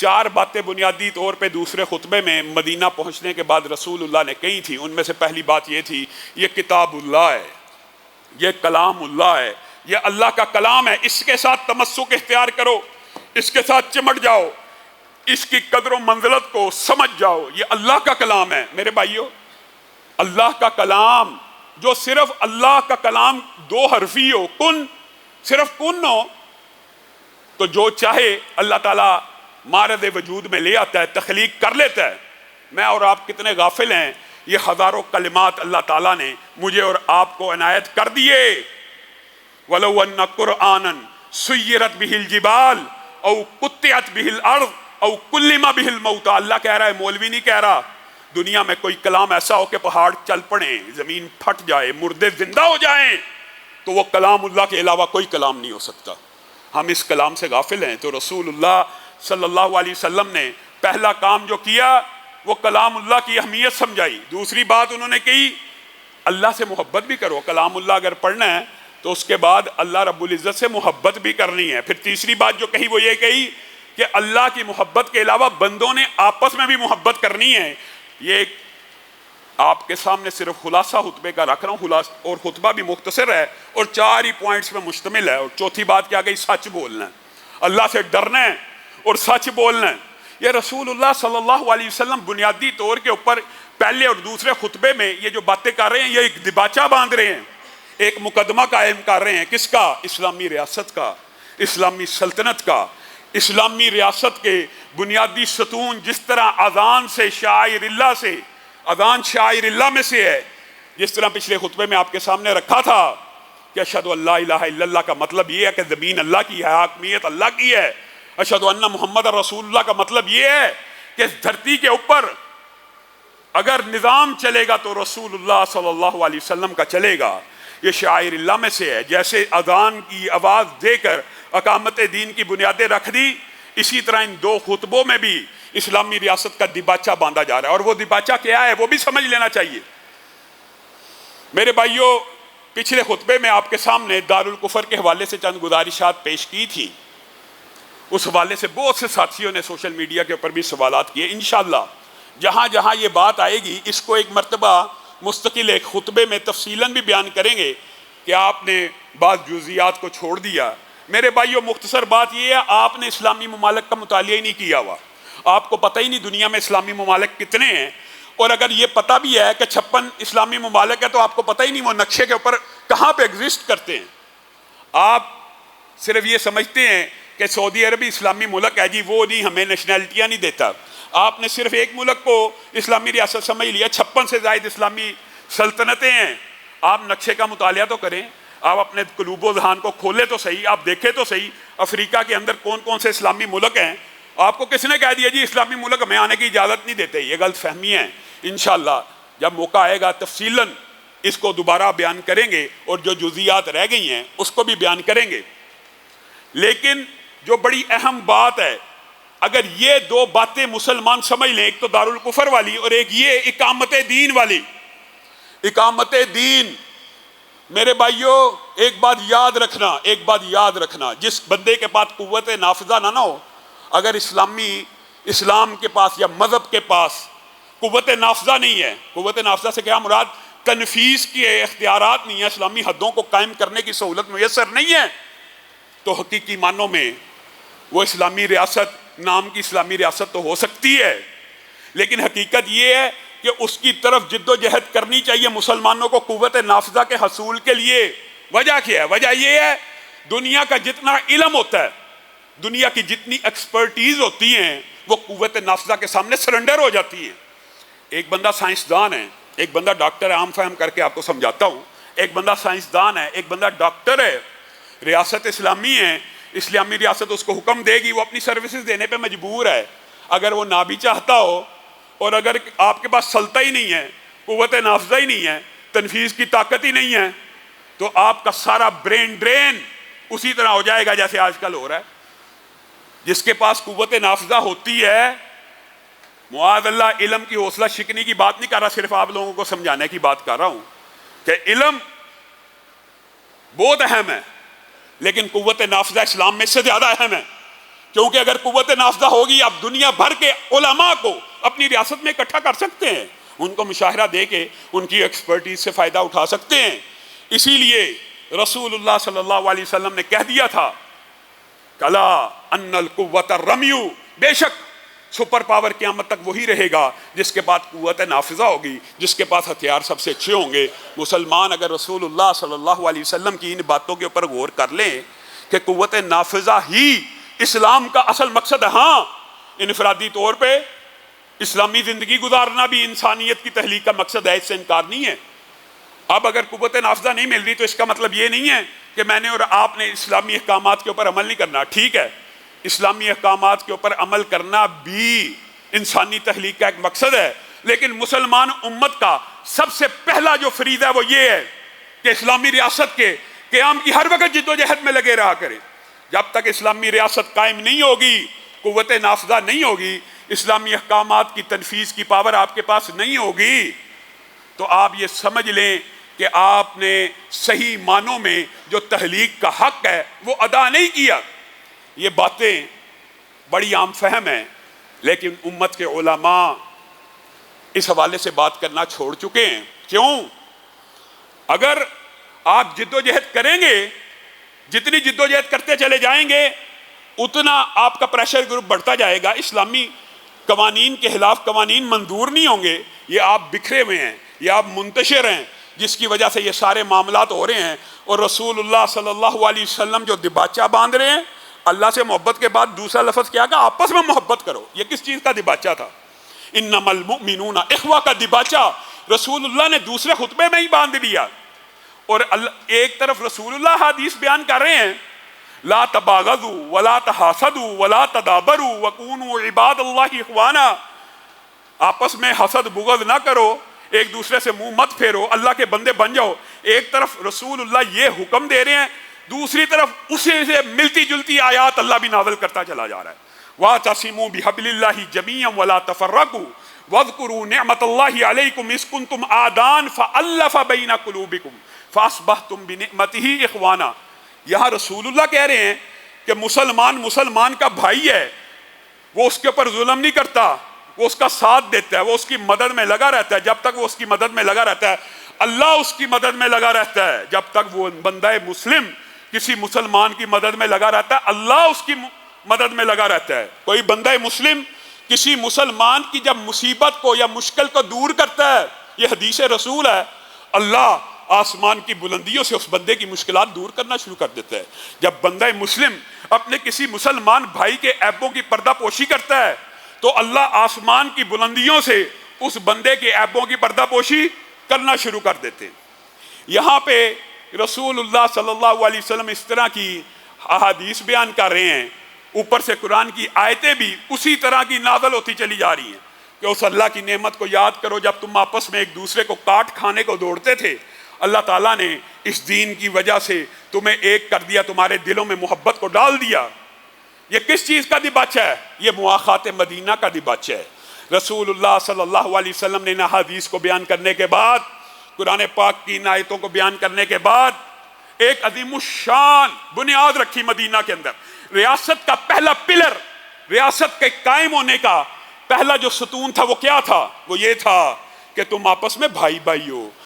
4 باتیں بنیادی طور پہ دوسرے خطبے میں مدینہ پہنچنے کے بعد رسول اللہ نے کہی تھی. ان میں سے پہلی بات یہ تھی یہ کتاب اللہ ہے, یہ کلام اللہ ہے, یہ اللہ کا کلام ہے, اس کے ساتھ تمسک اختیار کرو, اس کے ساتھ چمٹ جاؤ, اس کی قدر و منزلت کو سمجھ جاؤ, یہ اللہ کا کلام ہے. میرے بھائیو, اللہ کا کلام جو صرف اللہ کا کلام 2 حرفی ہو, کن, صرف کن ہو, تو جو چاہے اللہ تعالیٰ مارد وجود میں لے آتا ہے, تخلیق کر لیتا ہے. میں اور آپ کتنے غافل ہیں, یہ ہزاروں کلمات اللہ تعالیٰ نے مجھے اور آپ کو عنایت کر دیے. وَلَوْ أَنَّ قُرْآنًا سُيِّرَتْ بِهِ الْجِبَالُ أَوْ قُطِّعَتْ بِهِ الْأَرْضُ أَوْ كُلِّمَ بِهِ الْمَوْتَى. اللہ کہہ رہا ہے, مولوی نہیں کہہ رہا. دنیا میں کوئی کلام ایسا ہو کہ پہاڑ چل پڑیں, زمین پھٹ جائے, مردے زندہ ہو جائیں, تو وہ کلام اللہ کے علاوہ کوئی کلام نہیں ہو سکتا. ہم اس کلام سے غافل ہیں. تو رسول اللہ صلی اللہ علیہ وسلم نے پہلا کام جو کیا وہ کلام اللہ کی اہمیت سمجھائی. دوسری بات انہوں نے کہی اللہ سے محبت بھی کرو. کلام اللہ اگر پڑھنا ہے تو اس کے بعد اللہ رب العزت سے محبت بھی کرنی ہے. پھر تیسری بات جو کہی وہ یہ کہی کہ اللہ کی محبت کے علاوہ بندوں نے آپس میں بھی محبت کرنی ہے. یہ ایک آپ کے سامنے صرف خلاصہ خطبے کا رکھ رہا ہوں, اور خطبہ بھی مختصر ہے اور 4 ہی پوائنٹس میں مشتمل ہے. اور چوتھی بات کیا گئی, سچ بولنا ہے, اللہ سے ڈرنا ہے اور سچ بولنا ہے. یہ رسول اللہ صلی اللہ علیہ وسلم بنیادی طور کے اوپر پہلے اور دوسرے خطبے میں یہ جو باتیں کر رہے ہیں, یہ ایک دباچہ باندھ رہے ہیں, ایک مقدمہ قائم کر رہے ہیں. کس کا؟ اسلامی ریاست کا, اسلامی سلطنت کا. اسلامی ریاست کے بنیادی ستون جس طرح اذان سے شاعر اللہ سے, اذان شاعر اللہ میں سے ہے, جس طرح پچھلے خطبے میں آپ کے سامنے رکھا تھا کہ اشہد ان لا الہ الا اللہ کا مطلب یہ ہے کہ زمین اللہ کی ہے, حاکمیت اللہ کی ہے. اشہد ان محمد رسول اللہ کا مطلب یہ ہے کہ اس دھرتی کے اوپر اگر نظام چلے گا تو رسول اللہ صلی اللہ علیہ وسلم کا چلے گا. یہ شاعر اللہ میں سے ہے. جیسے اذان کی آواز دے کر اقامت دین کی بنیادیں رکھ دی, اسی طرح ان 2 خطبوں میں بھی اسلامی ریاست کا دباچہ باندھا جا رہا ہے. اور وہ دباچہ کیا ہے وہ بھی سمجھ لینا چاہیے. میرے بھائیوں, پچھلے خطبے میں آپ کے سامنے دارالکفر کے حوالے سے چند گزارشات پیش کی تھی. اس حوالے سے بہت سے ساتھیوں نے سوشل میڈیا کے اوپر بھی سوالات کیے. انشاءاللہ جہاں جہاں یہ بات آئے گی اس کو ایک مرتبہ مستقل ایک خطبے میں تفصیلاً بھی بیان کریں گے کہ آپ نے بعض جزئیات کو چھوڑ دیا. میرے بھائیوں, مختصر بات یہ ہے, آپ نے اسلامی ممالک کا مطالعہ ہی نہیں کیا ہوا. آپ کو پتہ ہی نہیں دنیا میں اسلامی ممالک کتنے ہیں, اور اگر یہ پتہ بھی ہے کہ 56 اسلامی ممالک ہے تو آپ کو پتہ ہی نہیں وہ نقشے کے اوپر کہاں پہ ایگزسٹ کرتے ہیں. آپ صرف یہ سمجھتے ہیں کہ سعودی عربی اسلامی ملک ہے جی, وہ نہیں, ہمیں نیشنلٹیاں نہیں دیتا. آپ نے صرف ایک ملک کو اسلامی ریاست سمجھ لیا, 56 سے زائد اسلامی سلطنتیں ہیں. آپ نقشے کا مطالعہ تو کریں, آپ اپنے قلوب و ذہان کو کھولے تو صحیح, آپ دیکھیں تو صحیح افریقہ کے اندر کون کون سے اسلامی ملک ہیں. آپ کو کس نے کہہ دیا جی اسلامی ملک ہمیں آنے کی اجازت نہیں دیتے؟ یہ غلط فہمی ہے. انشاءاللہ جب موقع آئے گا تفصیلاً اس کو دوبارہ بیان کریں گے, اور جو جزئیات رہ گئی ہیں اس کو بھی بیان کریں گے. لیکن جو بڑی اہم بات ہے, اگر یہ 2 باتیں مسلمان سمجھ لیں, ایک تو دارالکفر والی اور ایک یہ اقامت دین والی. اقامت دین, میرے بھائیوں ایک بات یاد رکھنا, جس بندے کے پاس قوت نافذہ نہ ہو, اگر اسلام کے پاس یا مذہب کے پاس قوت نافذہ نہیں ہے, قوت نافذہ سے کیا مراد, تنفیذ کے اختیارات نہیں ہیں, اسلامی حدوں کو قائم کرنے کی سہولت میسر نہیں ہے, تو حقیقی معنوں میں وہ اسلامی ریاست, نام کی اسلامی ریاست تو ہو سکتی ہے, لیکن حقیقت یہ ہے کہ اس کی طرف جد و جہد کرنی چاہیے مسلمانوں کو قوت نافذہ کے حصول کے لیے. وجہ کیا ہے؟ وجہ یہ ہے دنیا کا جتنا علم ہوتا ہے, دنیا کی جتنی ایکسپرٹیز ہوتی ہیں, وہ قوت نافذہ کے سامنے سرنڈر ہو جاتی ہے. ایک بندہ سائنسدان ہے, ایک بندہ ڈاکٹر ہے, عام فہم کر کے آپ کو سمجھاتا ہوں. ایک بندہ سائنسدان ہے, ایک بندہ ڈاکٹر ہے, ریاست اسلامی ہے, اسلامی ریاست اس کو حکم دے گی, وہ اپنی سروسز دینے پہ مجبور ہے. اگر وہ نہ بھی چاہتا ہو, اور اگر آپ کے پاس سلطہ ہی نہیں ہے, قوت نافذہ ہی نہیں ہے, تنفیذ کی طاقت ہی نہیں ہے, تو آپ کا سارا برین ڈرین اسی طرح ہو جائے گا جیسے آج کل ہو رہا ہے. جس کے پاس قوت نافذہ ہوتی ہے, معاذ اللہ, علم کی حوصلہ شکنی کی بات نہیں کر رہا, صرف آپ لوگوں کو سمجھانے کی بات کر رہا ہوں کہ علم بہت اہم ہے, لیکن قوت نافذہ اسلام میں اس سے زیادہ اہم ہے. کیونکہ اگر قوت نافذہ ہوگی آپ دنیا بھر کے علماء کو اپنی ریاست میں اکٹھا کر سکتے ہیں، ان کو مشاہرہ دے کے ان کی ایکسپرٹیز سے فائدہ اٹھا سکتے ہیں۔ اسی لیے رسول اللہ صلی اللہ علیہ وسلم نے کہہ دیا تھا کلا ان القوت الرمی، بے شک سپر پاور قیامت تک وہی رہے گا جس کے پاس قوت نافذہ ہوگی، جس کے پاس ہتھیار سب سے اچھے ہوں گے۔ مسلمان اگر رسول اللہ صلی اللہ علیہ وسلم کی ان باتوں کے اوپر غور کر لیں کہ قوت نافذہ ہی اسلام کا اصل مقصد ہے، ہاں انفرادی طور پہ اسلامی زندگی گزارنا بھی انسانیت کی تحلیق کا مقصد ہے، اس سے انکار نہیں ہے۔ اب اگر قوت نافذہ نہیں مل رہی تو اس کا مطلب یہ نہیں ہے کہ میں نے اور آپ نے اسلامی احکامات کے اوپر عمل نہیں کرنا۔ ٹھیک ہے، اسلامی احکامات کے اوپر عمل کرنا بھی انسانی تحلیق کا ایک مقصد ہے، لیکن مسلمان امت کا سب سے پہلا جو فریضہ ہے وہ یہ ہے کہ اسلامی ریاست کے قیام کی ہر وقت جد و جہد میں لگے رہا کرے۔ جب تک اسلامی ریاست قائم نہیں ہوگی، قوت نافذہ نہیں ہوگی، اسلامی احکامات کی تنفیذ کی پاور آپ کے پاس نہیں ہوگی، تو آپ یہ سمجھ لیں کہ آپ نے صحیح معنوں میں جو تحلیق کا حق ہے وہ ادا نہیں کیا۔ یہ باتیں بڑی عام فہم ہیں، لیکن امت کے علماء اس حوالے سے بات کرنا چھوڑ چکے ہیں۔ کیوں؟ اگر آپ جد و جہد کریں گے، جتنی جد و جہد کرتے چلے جائیں گے اتنا آپ کا پریشر گروپ بڑھتا جائے گا، اسلامی قوانین کے خلاف قوانین منظور نہیں ہوں گے۔ یہ آپ بکھرے ہوئے ہیں، یہ آپ منتشر ہیں، جس کی وجہ سے یہ سارے معاملات ہو رہے ہیں۔ اور رسول اللہ صلی اللہ علیہ وسلم جو دباچہ باندھ رہے ہیں، اللہ سے محبت کے بعد دوسرا لفظ کیا کہا؟ آپس میں محبت کرو۔ یہ کس چیز کا دباچہ تھا؟ انما المؤمنون اخوہ کا دباچہ رسول اللہ نے دوسرے خطبے میں ہی باندھ دیا۔ اور ایک طرف رسول اللہ حدیث بیان کر رہے ہیں لا تباغضوا ولا تحاسدوا ولا تدابروا وكونوا عباد اللہ اخوانا، آپس میں حسد بغض نہ کرو، ایک دوسرے سے منہ مت پھیرو، اللہ کے بندے بن جاؤ۔ ایک طرف رسول اللہ یہ حکم دے رہے ہیں، دوسری طرف اسی سے ملتی جلتی آیات اللہ بھی نازل کرتا چلا جا رہا ہے۔ وَاعْتَصِمُوا بِحَبْلِ اللَّهِ جَمِيعًا وَلَا تَفَرَّقُوا وَاذْكُرُوا نِعْمَةَ اللَّهِ عَلَيْكُمْ إِذْ كُنْتُمْ أَعْدَاءً فَأَلَّفَ بَيْنَ قُلُوبِكُمْ فَأَصْبَحْتُمْ بِنِعْمَتِهِ إِخْوَانًا۔ یہاں رسول اللہ کہہ رہے ہیں کہ مسلمان کا بھائی ہے، وہ اس کے اوپر ظلم نہیں کرتا، وہ اس کا ساتھ دیتا ہے، وہ اس کی مدد میں لگا رہتا ہے۔ جب تک وہ اس کی مدد میں لگا رہتا ہے اللہ اس کی مدد میں لگا رہتا ہے۔ جب تک وہ بندہ مسلم کسی مسلمان کی مدد میں لگا رہتا ہے اللہ اس کی مدد میں لگا رہتا ہے۔ کوئی بندہ مسلم کسی مسلمان کی جب مصیبت کو یا مشکل کو دور کرتا ہے، یہ حدیث رسول ہے، اللہ آسمان کی بلندیوں سے اس بندے کی مشکلات دور کرنا شروع کر دیتا ہے۔ جب بندہ مسلم اپنے کسی مسلمان بھائی کے عیبوں کی پردہ پوشی کرتا ہے تو اللہ آسمان کی بلندیوں سے اس بندے کے عیبوں کی پردہ پوشی کرنا شروع کر دیتے ہیں۔ یہاں پہ رسول اللہ صلی اللہ علیہ وسلم اس طرح کی احادیث بیان کر رہے ہیں، اوپر سے قرآن کی آیتیں بھی اسی طرح کی نازل ہوتی چلی جا رہی ہیں کہ اس اللہ کی نعمت کو یاد کرو جب تم آپس میں ایک دوسرے کو کاٹ کھانے کو دوڑتے تھے، اللہ تعالیٰ نے اس دین کی وجہ سے تمہیں ایک کر دیا، تمہارے دلوں میں محبت کو ڈال دیا۔ یہ کس چیز کا دباچہ ہے؟ یہ مواخات مدینہ کا دباچہ ہے۔ رسول اللہ صلی اللہ علیہ وسلم نے ان حدیث کو بیان کرنے کے بعد، قرآن پاک کی ان آیتوں کو بیان کرنے کے بعد ایک عظیم الشان بنیاد رکھی مدینہ کے اندر۔ ریاست کا پہلا پلر، ریاست کے قائم ہونے کا پہلا جو ستون تھا وہ کیا تھا؟ وہ یہ تھا کہ تم آپس میں بھائی بھائی ہو،